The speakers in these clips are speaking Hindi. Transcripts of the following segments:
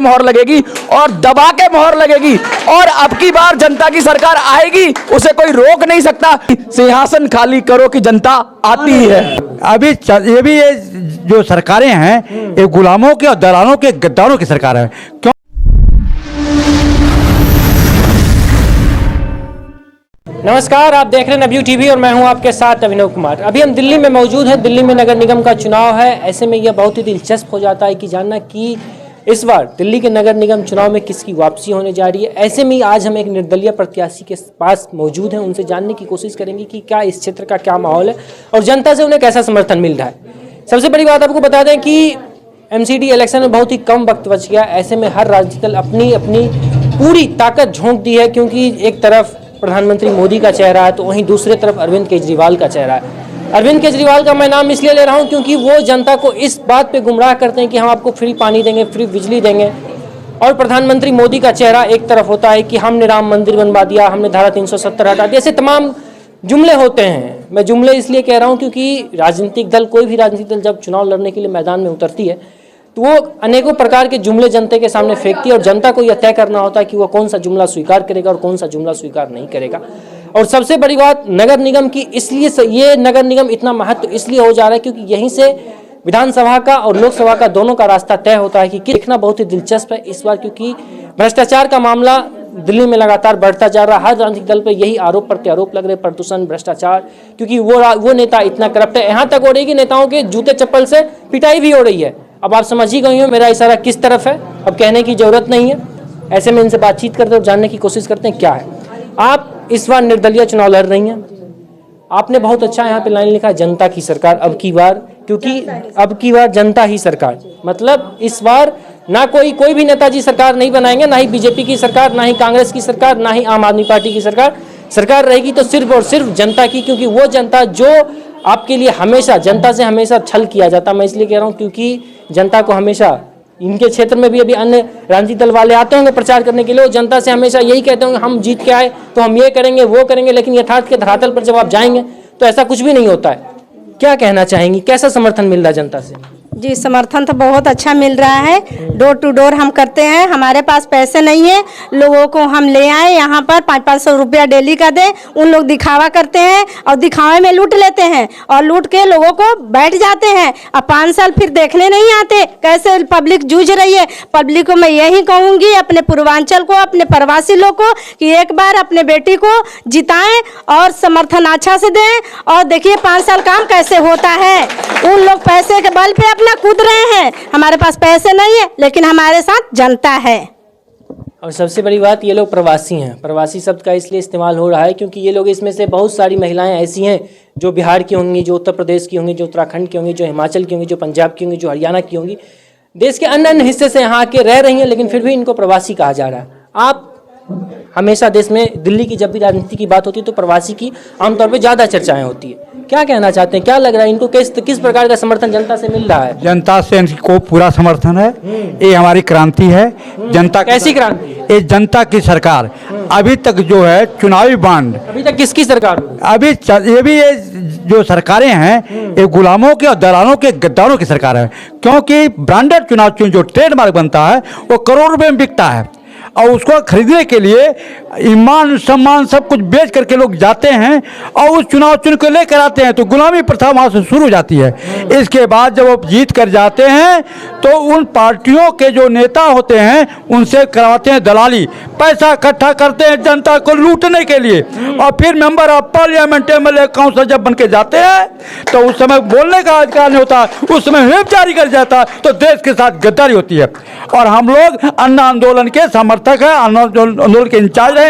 मोहर लगेगी और दबा के मोहर लगेगी। और अब की बार जनता की सरकार आएगी, उसे कोई रोक नहीं सकता। सिंहासन खाली करो कि जनता आती है। अभी ये जो सरकारें हैं ये गुलामों के और दलालों के गद्दारों की सरकार है। क्यों? नमस्कार, आप देख रहे हैं नवयू टीवी और मैं हूं आपके साथ अभिनव कुमार। अभी हम दिल्ली में मौजूद हैं। दिल्ली में नगर निगम का चुनाव है। ऐसे में यह बहुत ही दिलचस्प हो जाता है कि जानना कि इस बार दिल्ली के नगर निगम चुनाव में किसकी वापसी होने जा रही है। ऐसे में आज हम एक निर्दलीय प्रत्याशी के पास मौजूद हैं, उनसे जानने की कोशिश करेंगे कि क्या इस क्षेत्र का क्या माहौल है और जनता से उन्हें कैसा समर्थन मिल रहा है। सबसे बड़ी बात आपको बता दें कि एमसीडी इलेक्शन में बहुत ही कम वक्त बच गया। ऐसे में हर राजनीतिक दल अपनी अपनी पूरी ताकत झोंक दी है, क्योंकि एक तरफ प्रधानमंत्री मोदी का चेहरा है तो वहीं दूसरी तरफ अरविंद केजरीवाल का चेहरा है। अरविंद केजरीवाल का मैं नाम इसलिए ले रहा हूं क्योंकि वो जनता को इस बात पे गुमराह करते हैं कि हम आपको फ्री पानी देंगे, फ्री बिजली देंगे, और प्रधानमंत्री मोदी का चेहरा एक तरफ होता है कि हमने राम मंदिर बनवा दिया, हमने धारा 370 हटा दिया। ऐसे तमाम जुमले होते हैं। मैं जुमले इसलिए कह रहा हूं क्योंकि राजनीतिक दल, कोई भी राजनीतिक दल जब चुनाव लड़ने के लिए मैदान में उतरती है तो वो अनेकों प्रकार के जुमले जनता के सामने फेंकती है और जनता को यह तय करना होता है कि वो कौन सा जुमला स्वीकार करेगा और कौन सा जुमला स्वीकार नहीं करेगा। और सबसे बड़ी बात नगर निगम की, इसलिए ये नगर निगम इतना महत्व इसलिए हो जा रहा है क्योंकि यहीं से विधानसभा का और लोकसभा का दोनों का रास्ता तय होता है। कि देखना बहुत ही दिलचस्प है इस बार, क्योंकि भ्रष्टाचार का मामला दिल्ली में लगातार बढ़ता जा रहा है। हर राजनीतिक दल पे यही आरोप प्रत्यारोप लग रहे, प्रदूषण, भ्रष्टाचार, क्योंकि वो नेता इतना करप्ट है। यहाँ तक हो रही है कि नेताओं के जूते चप्पल से पिटाई भी हो रही है। अब आप समझ ही गए हो मेरा इशारा किस तरफ है, अब कहने की जरूरत नहीं है। ऐसे में इनसे बातचीत करते और जानने की कोशिश करते हैं क्या है। आप इस बार निर्दलीय चुनाव लड़ रही हैं। आपने बहुत अच्छा यहाँ पे लाइन लिखा है, जनता की सरकार अब की बार, क्योंकि अब की बार जनता ही सरकार, मतलब इस बार ना कोई भी नेताजी सरकार नहीं बनाएंगे, ना ही बीजेपी की सरकार, ना ही कांग्रेस की सरकार, ना ही आम आदमी पार्टी की सरकार रहेगी तो सिर्फ और सिर्फ जनता की। क्योंकि वो जनता जो आपके लिए हमेशा, जनता से हमेशा छल किया जाता। मैं इसलिए कह रहा हूँ क्योंकि जनता को हमेशा, इनके क्षेत्र में भी अभी अन्य राजनीतिक दल वाले आते होंगे प्रचार करने के लिए, वो जनता से हमेशा यही कहते होंगे हम जीत के आए तो हम ये करेंगे वो करेंगे, लेकिन यथार्थ के धरातल पर जब आप जाएंगे तो ऐसा कुछ भी नहीं होता है। क्या कहना चाहेंगी, कैसा समर्थन मिल रहा है जनता से? जी, समर्थन तो बहुत अच्छा मिल रहा है। डोर टू डोर हम करते हैं। हमारे पास पैसे नहीं है, लोगों को हम ले आए यहाँ पर 500-500 रुपया डेली का दें। उन लोग दिखावा करते हैं और दिखावे में लूट लेते हैं और लूट के लोगों को बैठ जाते हैं। अब 5 साल फिर देखने नहीं आते कैसे पब्लिक जूझ रही है। पब्लिक को मैं यही कहूँगी, अपने पूर्वांचल को, अपने प्रवासी लोग को, कि एक बार अपने बेटी को जिताएं और समर्थन अच्छा से दें। और देखिए 5 साल काम कैसे होता है। उन लोग पैसे के बल पे अपना कूद रहे हैं। हमारे पास पैसे नहीं है लेकिन हमारे साथ जनता है। और सबसे बड़ी बात, ये लोग प्रवासी हैं। प्रवासी शब्द का इसलिए इस्तेमाल हो रहा है क्योंकि ये लोग, इसमें से बहुत सारी महिलाएं ऐसी हैं जो बिहार की होंगी, जो उत्तर प्रदेश की होंगी, जो उत्तराखंड की होंगी, जो हिमाचल की होंगी, जो पंजाब की होंगी, जो हरियाणा की होंगी, देश के अन्य अन्य हिस्से से यहाँ आके रह रही हैं, लेकिन फिर भी इनको प्रवासी कहा जा रहा है। आप हमेशा देश में, दिल्ली की जब भी राजनीति की बात होती है तो प्रवासी की आमतौर पे ज़्यादा चर्चाएं होती है। क्या कहना चाहते हैं, क्या लग रहा है इनको, किस प्रकार का समर्थन जनता से मिल रहा है? जनता से इनको पूरा समर्थन है। ये हमारी क्रांति है। जनता कैसी क्रांति? ये जनता की सरकार। अभी तक जो है चुनावी बांड, अभी तक किसकी सरकार? अभी ये जो सरकारें हैं ये गुलामों के और दलालों के गद्दारों की सरकार है। क्योंकि ब्रांडेड चुनाव जो ट्रेडमार्क बनता है वो करोड़ रुपए में बिकता है और उसको खरीदने के लिए ईमान सम्मान सब कुछ बेच करके लोग जाते हैं और उस चुनाव चुन के लेकर आते हैं, तो गुलामी प्रथा वहाँ से शुरू हो जाती है। इसके बाद जब वो जीत कर जाते हैं तो उन पार्टियों के जो नेता होते हैं उनसे करवाते हैं दलाली, पैसा इकट्ठा करते हैं जनता को लूटने के लिए, और फिर member of parliament, MLA, councillor जब बन के जाते हैं तो उस समय बोलने का अधिकार नहीं होता, उस समय व्हिप जारी कर जाता है, तो देश के साथ गद्दारी होती है। और हम लोग अन्ना आंदोलन के समर्थक है, अन्ना आंदोलन के इंचार्ज है।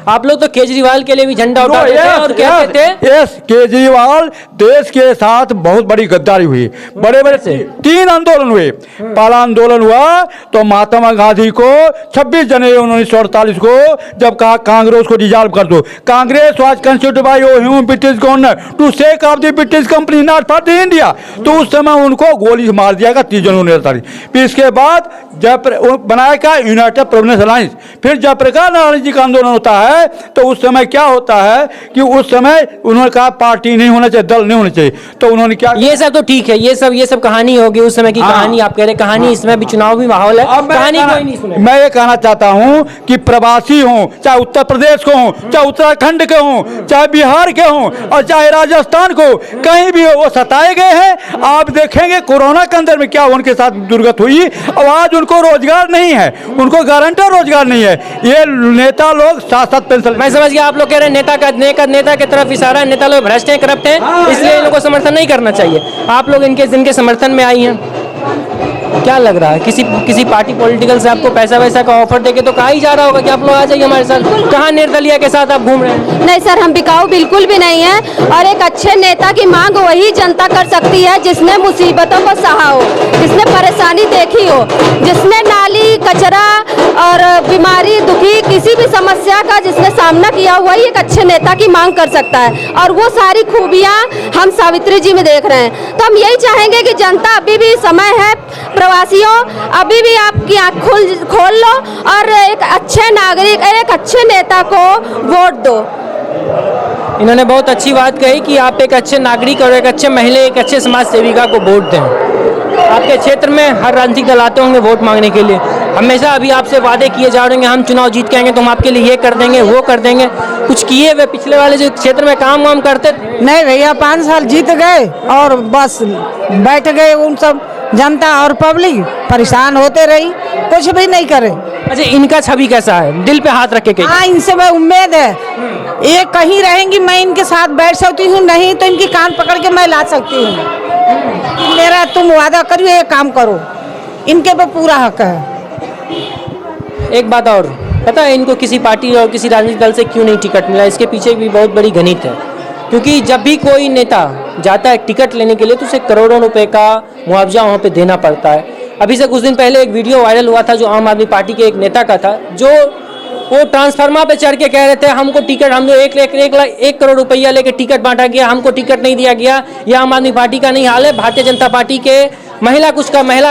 आप लोग तो केजरीवाल के लिए भी झंडा उठाते थे और कहते थे यस, केजरीवाल देश के साथ बहुत बड़ी गद्दारी हुई। बड़े बड़े 3 आंदोलन हुए। पहला आंदोलन हुआ तो महात्मा गांधी को 26 जनवरी 1948 को जब कहा कांग्रेस को डिसॉल्व कर दो, Congress was constituted by human British governor to sake of the British company not for the India, तो उस समय उनको गोली मार दिया गया 30 जनवरी 1948। फिर इसके बाद वो बनाया क्या, यूनाइटेड प्रोविडेंस अलायंस। फिर जयप्रकाश नारायण जी का आंदोलन होता है तो उस समय क्या होता है कि उस समय उन्होंने कहा पार्टी नहीं होना चाहिए, दल नहीं होना चाहिए, तो उन्होंने क्या, ये सब तो ठीक है, ये सब कहानी होगी उस समय की कहानी। आप कह रहे कहानी, इसमें भी चुनावी माहौल है, कहानी कोई नहीं सुने। मैं ये कहना चाहता हूँ कि प्रवासी हों, चाहे उत्तर प्रदेश को हों, चाहे उत्तराखंड के हों, चाहे बिहार के हों और चाहे राजस्थान को, कहीं भी हो, वो सताए गए हैं। आप देखेंगे कोरोना के अंदर में क्या उनके साथ दुर्गत हुई और आज उनको रोजगार नहीं है, उनको गारंटर रोजगार नहीं है। ये नेता लोग साथ पेंशन, मैं समझ गया, आप लोग कह रहे हैं नेता की तरफ इशारा है, नेता लोग भ्रष्ट हैं, करप्ट हैं, इसलिए इन लोगों को समर्थन नहीं करना चाहिए। आप लोग इनके समर्थन में आई हैं, क्या लग रहा है? किसी पार्टी पॉलिटिकल से आपको पैसा वैसा का ऑफर देके तो कहा ही जा रहा होगा कि आप लोग आ जाइए हमारे साथ। कहाँ निर्दलीय के साथ आप घूम रहे हैं? नहीं सर, हम बिकाऊ बिल्कुल भी नहीं है। और एक अच्छे नेता की मांग वही जनता कर सकती है जिसने मुसीबतों को सहा हो, जिसने परेशानी देखी हो, जिसने नाली, कचरा और बीमारी, दुखी, किसी भी समस्या का जिसने सामना किया हुआ ही एक अच्छे नेता की मांग कर सकता है। और वो सारी खूबियाँ हम सावित्री जी में देख रहे हैं। तो हम यही चाहेंगे कि जनता, अभी भी समय है, प्रवासियों अभी भी आपकी आँख खोल लो और एक अच्छे नागरिक, एक अच्छे नेता को वोट दो। इन्होंने बहुत अच्छी बात कही कि आप एक अच्छे नागरिक और एक अच्छे महिला, एक अच्छे समाज सेविका को वोट दें। आपके क्षेत्र में हर राजनीतिक दल आते होंगे वोट मांगने के लिए, हमेशा अभी आपसे वादे किए जा रहे हैं, हम चुनाव जीत के आएंगे तो हम आपके लिए ये कर देंगे, वो कर देंगे। कुछ किए हुए पिछले वाले जो क्षेत्र में काम वाम करते थे? नहीं भैया, 5 साल जीत गए और बस बैठ गए। उन सब जनता और पब्लिक परेशान होते रही, कुछ भी नहीं करे। अच्छा, इनका छवि कैसा है? दिल पे हाथ रख के कहिए। हाँ, इनसे मैं उम्मीद है ये कहीं रहेंगी, मैं इनके साथ बैठ सकती हूँ, नहीं तो इनकी कान पकड़ के मैं ला सकती हूँ। मेरा तुम वादा करिए, ये काम करो, इनके पे पूरा हक है। एक बात और, पता है इनको किसी पार्टी और किसी राजनीतिक दल से क्यों नहीं टिकट मिला? इसके पीछे भी बहुत बड़ी गणित है। क्योंकि जब भी कोई नेता जाता है टिकट लेने के लिए तो उसे करोड़ों रुपए का मुआवजा वहाँ पे देना पड़ता है। अभी से कुछ दिन पहले एक वीडियो वायरल हुआ था जो आम आदमी पार्टी के एक नेता का था, जो वो ट्रांसफार्मर पे चढ़ के कह रहे थे हमको टिकट, हम जो 1 करोड़ रुपया लेके टिकट बांटा गया, हमको टिकट नहीं दिया गया। ये आम आदमी पार्टी का नहीं हाल है, भारतीय जनता पार्टी के महिला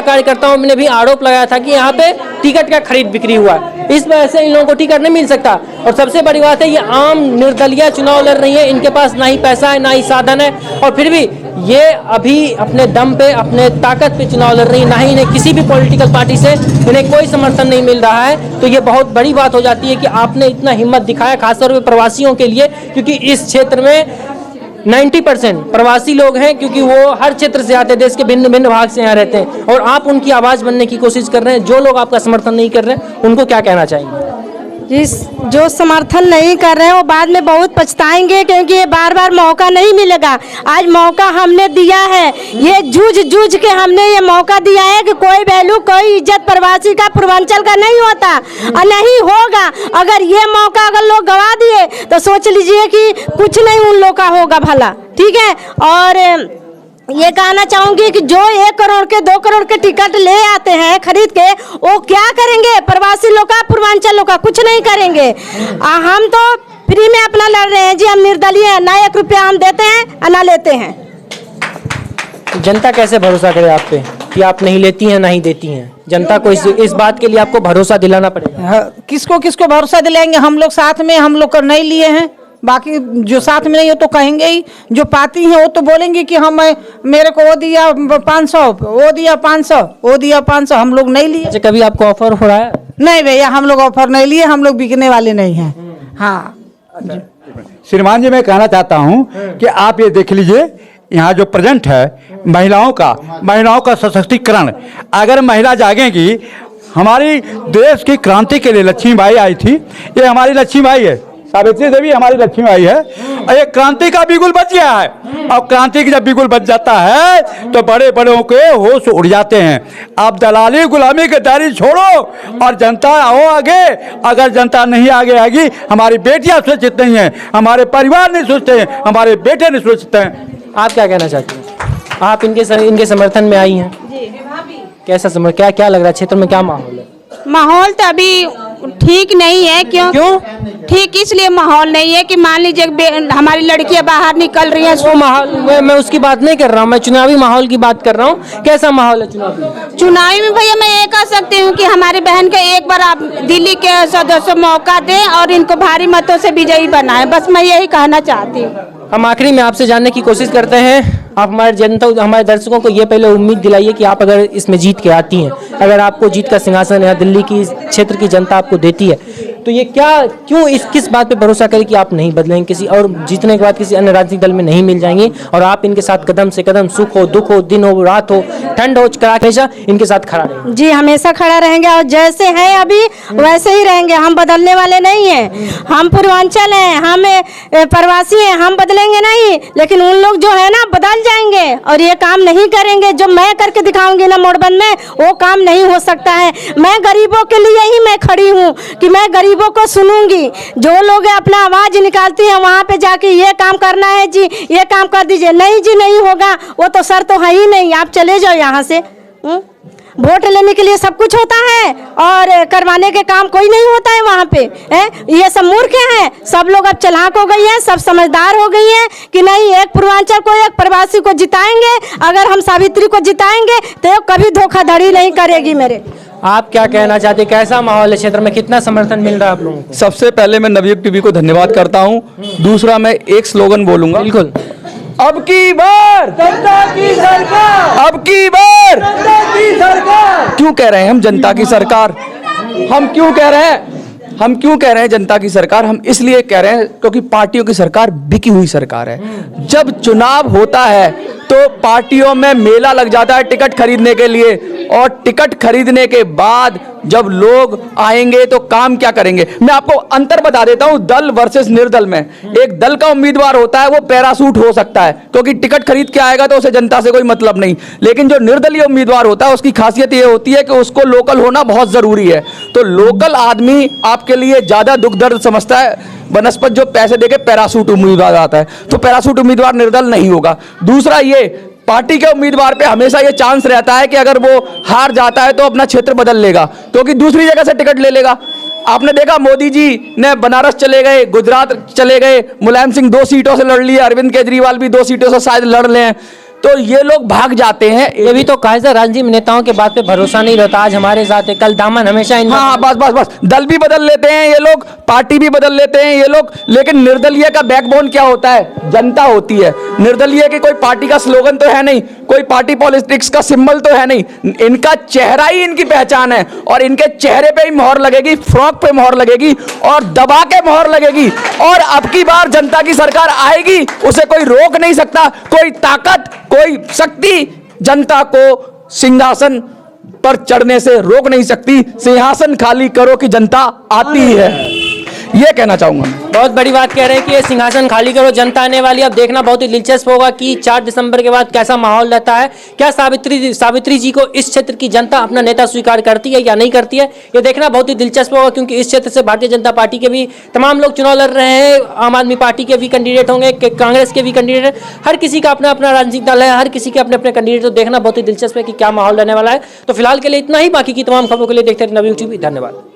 कार्यकर्ताओं ने भी आरोप लगाया था कि यहाँ पे टिकट का खरीद बिक्री हुआ है, इस वजह से इन लोगों को टिकट नहीं मिल सकता। और सबसे बड़ी बात है, ये आम निर्दलीय चुनाव लड़ रही है, इनके पास ना ही पैसा है ना ही साधन है, और फिर भी ये अभी अपने दम पे, अपने ताकत पे चुनाव लड़ रही है। ना ही इन्हें किसी भी पॉलिटिकल पार्टी से इन्हें कोई समर्थन नहीं मिल रहा है। तो ये बहुत बड़ी बात हो जाती है कि आपने इतना हिम्मत दिखाया, खासतौर पर प्रवासियों के लिए, क्योंकि इस क्षेत्र में 90% प्रवासी लोग हैं, क्योंकि वो हर क्षेत्र से आते हैं, देश के भिन्न भिन्न भाग से यहाँ रहते हैं, और आप उनकी आवाज़ बनने की कोशिश कर रहे हैं। जो लोग आपका समर्थन नहीं कर रहे हैं उनको क्या कहना चाहेंगे? जिस जो समर्थन नहीं कर रहे हैं वो बाद में बहुत पछताएंगे, क्योंकि ये बार बार मौका नहीं मिलेगा। आज मौका हमने दिया है, ये जूझ के हमने ये मौका दिया है कि कोई वैल्यू, कोई इज्जत प्रवासी का, पूर्वांचल का नहीं होता और नहीं होगा। अगर ये मौका अगर लोग गवा दिए तो सोच लीजिए कि कुछ नहीं उन लोग का होगा भला, ठीक है। और ये कहना चाहूंगी कि जो 1 करोड़ के 2 करोड़ के टिकट ले आते हैं खरीद के, वो क्या करेंगे? प्रवासी लोग का, पूर्वांचल लोग का कुछ नहीं करेंगे। हम तो फ्री में अपना लड़ रहे हैं जी, हम निर्दलीय हैं, ना 1 रुपया हम देते हैं और ना लेते हैं। जनता कैसे भरोसा करे आप पे कि आप नहीं लेती हैं ना ही देती हैं? जनता को इस बात के लिए आपको भरोसा दिलाना पड़ेगा। किसको भरोसा दिलाएंगे? हम लोग साथ में, हम लोग कर नहीं लिए हैं, बाकी जो साथ में नहीं हो तो कहेंगे ही। जो पाती हैं वो तो बोलेंगे कि हम, मेरे को वो दिया 500, वो दिया 500, वो दिया 500, हम लोग नहीं लिए। अच्छा, कभी आपको ऑफर हो रहा है? नहीं भैया, हम लोग ऑफर नहीं लिए, हम लोग बिकने वाले नहीं हैं। हाँ श्रीमान जी, मैं कहना चाहता हूँ कि आप ये देख लीजिए, यहाँ जो प्रेजेंट है महिलाओं का सशक्तिकरण, अगर महिला जागेंगी, हमारी देश की क्रांति के लिए लक्ष्मीबाई आई थी, ये हमारी लक्ष्मीबाई है, सावित्री देवी हमारी लक्ष्मीबाई है, और एक क्रांति का बिगुल बच गया है। और क्रांति की जब बिगुल बच जाता है तो बड़े बड़ों के होश उड़ जाते हैं। आप दलाली, गुलामी, गद्दारी छोड़ो और जनता आओ आगे। अगर जनता नहीं आगे आएगी, हमारी बेटियां सुरक्षित नहीं हैं, हमारे परिवार नहीं सुरक्षित हैं, हमारे बेटे नहीं सुरक्षित हैं। आप क्या कहना चाहते हैं? आप इनके समर्थन में आई हैं, कैसा क्या लग रहा है क्षेत्र में, क्या माहौल है? माहौल तो अभी ठीक नहीं है। क्यों ठीक इसलिए माहौल नहीं है कि मान लीजिए हमारी लड़कियां बाहर निकल रही हैं। वो माहौल मैं उसकी बात नहीं कर रहा हूँ, मैं चुनावी माहौल की बात कर रहा हूँ। कैसा माहौल है चुनावी में? भैया मैं ये कह सकती हूँ कि हमारी बहन को एक बार आप दिल्ली के सदस्य मौका दें और इनको भारी मतों से विजयी बनाएं, बस मैं यही कहना चाहती हूँ। हम आखिरी में आपसे जानने की कोशिश करते हैं, आप हमारे जनता हमारे दर्शकों को ये पहले उम्मीद दिलाइए कि आप अगर इसमें जीत के आती हैं, अगर आपको जीत का सिंहासन यहाँ दिल्ली की क्षेत्र की जनता आपको देती है, तो ये क्यों किस बात पे भरोसा करें कि आप नहीं बदलेंगे किसी और जीतने के बाद किसी अन्य राजनीतिक दल में नहीं मिल जाएंगे और आप इनके साथ कदम से कदम, सुख हो दुख हो, दिन हो रात हो, ठंड हो हमेशा इनके साथ खड़ा रहेंगे? जी हमेशा खड़ा रहेंगे और जैसे हैं अभी वैसे ही रहेंगे, हम बदलने वाले नहीं हैं। हम पूर्वांचल हैं, हम प्रवासी हैं, हम बदलेंगे नहीं, लेकिन उन लोग जो है ना बदल जाएंगे और ये काम नहीं करेंगे। जो मैं करके दिखाऊंगी ना मोड़बंद में, वो काम नहीं हो सकता है। मैं गरीबों के लिए ही मैं खड़ी हूँ कि मैं गरीबों को सुनूंगी। जो लोग अपना आवाज निकालती हैं वहाँ पे जाके ये काम करना है जी, ये काम कर दीजिए, नहीं जी नहीं होगा, वो तो सर तो है ही नहीं, आप चले जाओ यहाँ से। वोट लेने के लिए सब कुछ होता है और करवाने के काम कोई नहीं होता है वहाँ पे। ये सब मूर्ख हैं, सब लोग अब चालाक हो गई हैं, सब समझदार हो गई हैं कि नहीं एक पूर्वांचल को एक प्रवासी को जिताएंगे, अगर हम सावित्री को जिताएंगे तो कभी धोखाधड़ी नहीं करेगी। मेरे आप क्या कहना चाहते हैं, कैसा माहौल है क्षेत्र में, कितना समर्थन मिल रहा है आप लोगों को? सबसे पहले मैं नवयुग टीवी को धन्यवाद करता हूं। दूसरा मैं एक स्लोगन बोलूंगा, बिल्कुल, अब की बार जनता की सरकार, अब की बार जनता की सरकार। क्यों कह रहे हैं हम जनता की सरकार? हम क्यों कह रहे हैं जनता की सरकार? हम इसलिए कह रहे हैं क्योंकि पार्टियों की सरकार बिकी हुई सरकार है। जब चुनाव होता है तो पार्टियों में मेला लग जाता है टिकट खरीदने के लिए, और टिकट खरीदने के बाद जब लोग आएंगे तो काम क्या करेंगे? मैं आपको अंतर बता देता हूं दल वर्सेस निर्दल में। एक दल का उम्मीदवार होता है वो पैरासूट हो सकता है क्योंकि टिकट खरीद के आएगा तो उसे जनता से कोई मतलब नहीं, लेकिन जो निर्दलीय उम्मीदवार होता है उसकी खासियत ये होती है कि उसको लोकल होना बहुत जरूरी है। तो लोकल आदमी आपके लिए ज्यादा दुख दर्द समझता है बनस्पत जो पैसे देके पैरासूट उम्मीदवार आता है, तो पैरासूट उम्मीदवार निर्दल नहीं होगा। दूसरा ये पार्टी के उम्मीदवार पे हमेशा ये चांस रहता है कि अगर वो हार जाता है तो अपना क्षेत्र बदल लेगा क्योंकि दूसरी जगह से टिकट ले लेगा। आपने देखा मोदी जी ने बनारस चले गए, गुजरात चले गए, मुलायम सिंह 2 सीटों से लड़ लिए, अरविंद केजरीवाल भी 2 सीटों से शायद लड़ ले, तो ये लोग भाग जाते हैं। ये भी तो कहा था राजनीतिक नेताओं के बात पे भरोसा नहीं रहता। आज हमारे साथ है, कल दामन हमेशा इन हाँ बस दल भी बदल लेते हैं ये लोग, पार्टी भी बदल लेते हैं ये लोग, लेकिन निर्दलीय का बैकबोन क्या होता है? जनता होती है। निर्दलीय की कोई पार्टी का स्लोगन तो है नहीं, कोई पार्टी पॉलिटिक्स का सिंबल तो है नहीं, इनका चेहरा ही इनकी पहचान है और इनके चेहरे पे ही मोहर लगेगी, फ्रॉक पे मोहर लगेगी और दबा के मोहर लगेगी। और अब की बार जनता की सरकार आएगी, उसे कोई रोक नहीं सकता, कोई ताकत कोई शक्ति जनता को सिंहासन पर चढ़ने से रोक नहीं सकती। सिंहासन खाली करो कि जनता आती है, ये कहना चाहूंगा। बहुत बड़ी बात कह रहे हैं कि ये सिंहासन खाली करो, जनता आने वाली। अब देखना बहुत ही दिलचस्प होगा कि 4 दिसंबर के बाद कैसा माहौल रहता है। क्या सावित्री जी को इस क्षेत्र की जनता अपना नेता स्वीकार करती है या नहीं करती है, ये देखना बहुत ही दिलचस्प होगा, क्योंकि इस क्षेत्र से भारतीय जनता पार्टी के भी तमाम लोग चुनाव लड़ रहे हैं। आम आदमी पार्टी के भी कैंडिडेट होंगे, कांग्रेस के भी कैंडिडेट, हर किसी का अपना अपना राजनीतिक दल है, हर किसी के अपने अपने कैंडिडेट। तो देखना बहुत ही दिलचस्प है कि क्या माहौल रहने वाला है। तो फिलहाल के लिए इतना ही, बाकी की तमाम खबरों के लिए देखते रहिए नवयुग टीवी। धन्यवाद।